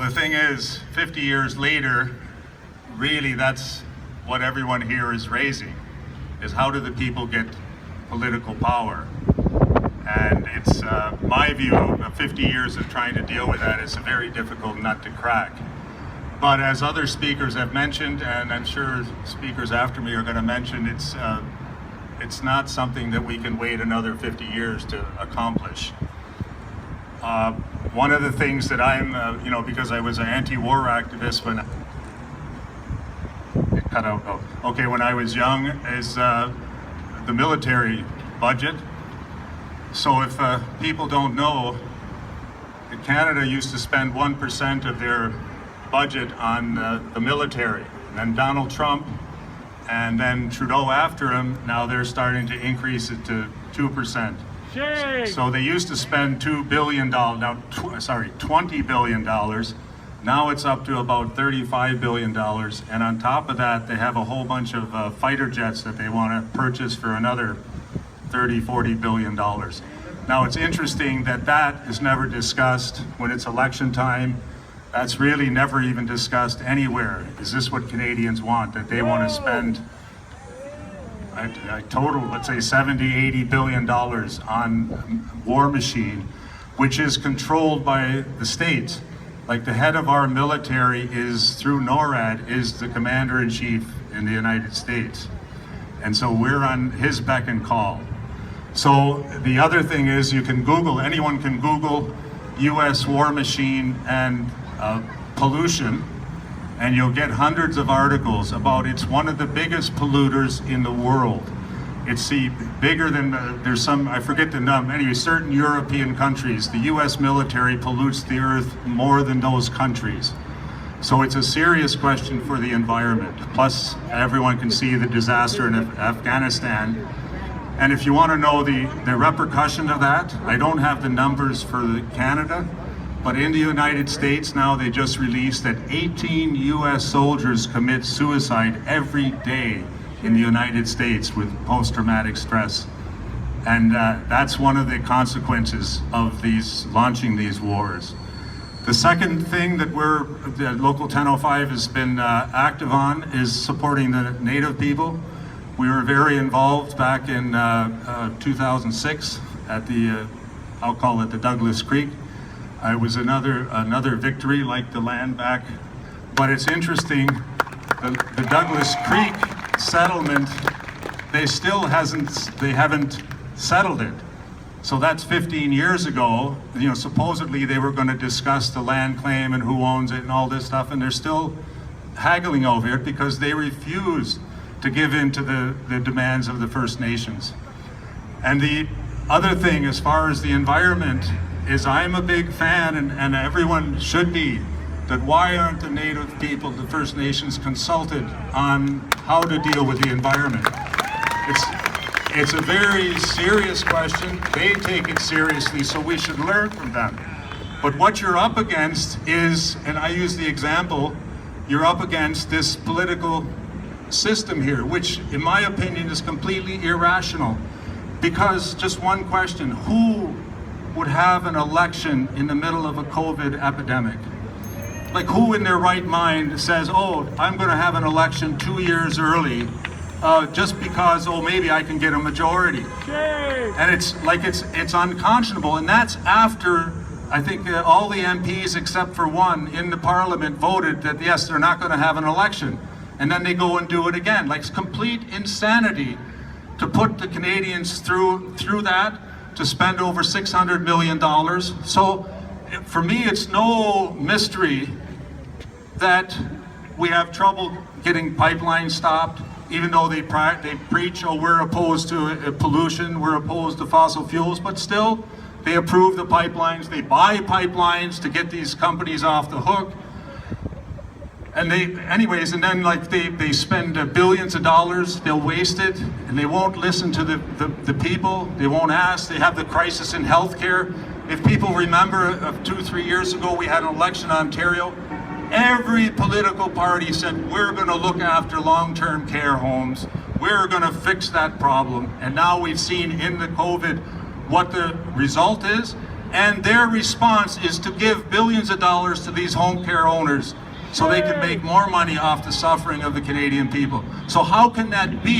the thing is, 50 years later, really that's what everyone here is raising, is how do the people get political power? And it's my view of 50 years of trying to deal with that is a very difficult nut to crack. But as other speakers have mentioned, and I'm sure speakers after me are going to mention, it's not something that we can wait another 50 years to accomplish. One of the things that I'm, because I was an anti-war activist when when I was young, is the military budget. So if people don't know, Canada used to spend 1% of their budget on the military. And then Donald Trump and then Trudeau after him, now they're starting to increase it to 2%. Shame. So they used to spend $2 billion, $20 billion. Now it's up to about $35 billion. And on top of that, they have a whole bunch of fighter jets that they want to purchase for another $40 billion. Now it's interesting that that is never discussed when it's election time. That's really never even discussed anywhere. Is this what Canadians want? That they want to spend a total, let's say 70, 80 billion dollars on war machine, which is controlled by the states. Like the head of our military is, through NORAD, is the commander-in-chief in the United States. And so we're on his beck and call. So the other thing is anyone can Google US war machine and pollution, and you'll get hundreds of articles about it's one of the biggest polluters in the world. It's bigger than, there's some, I forget the number, anyway, certain European countries, the US military pollutes the earth more than those countries. So it's a serious question for the environment. Plus, everyone can see the disaster in Afghanistan. And if you want to know the repercussion of that, I don't have the numbers for Canada, but in the United States now they just released that 18 US soldiers commit suicide every day in the United States with post-traumatic stress. And that's one of the consequences of launching these wars. The second thing that the Local 1005 has been active on is supporting the Native people. We were very involved back in 2006 at I'll call it the Douglas Creek. It was another victory, like the land back. But it's interesting, the Douglas Creek settlement, they haven't settled it. So that's 15 years ago. Supposedly they were going to discuss the land claim and who owns it and all this stuff, and they're still haggling over it because they refuse to give in to the demands of the First Nations. And the other thing, as far as the environment, is I'm a big fan, and everyone should be, that why aren't the Native people, the First Nations, consulted on how to deal with the environment? It's a very serious question. They take it seriously, so we should learn from them. But what you're up against is, and I use the example, you're up against this political system here, which in my opinion is completely irrational. Because, just one question, who would have an election in the middle of a COVID epidemic? Like, who in their right mind says, oh, I'm going to have an election 2 years early just because, oh, maybe I can get a majority? And it's unconscionable. And that's after, I think, all the MPs except for one in the parliament voted that, yes, they're not going to have an election. And then they go and do it again. Like, it's complete insanity to put the Canadians through that, to spend over $600 million. So for me, it's no mystery that we have trouble getting pipelines stopped, even though they preach, oh, we're opposed to pollution, we're opposed to fossil fuels, but still they approve the pipelines, they buy pipelines to get these companies off the hook. And then they spend billions of dollars, they'll waste it, and they won't listen to the people, they won't ask. They have the crisis in healthcare. If people remember, 2-3 years ago, we had an election in Ontario. Every political party said, we're going to look after long-term care homes, we're going to fix that problem. And now we've seen in the COVID what the result is. And their response is to give billions of dollars to these home care owners so they can make more money off the suffering of the Canadian people. So how can that be?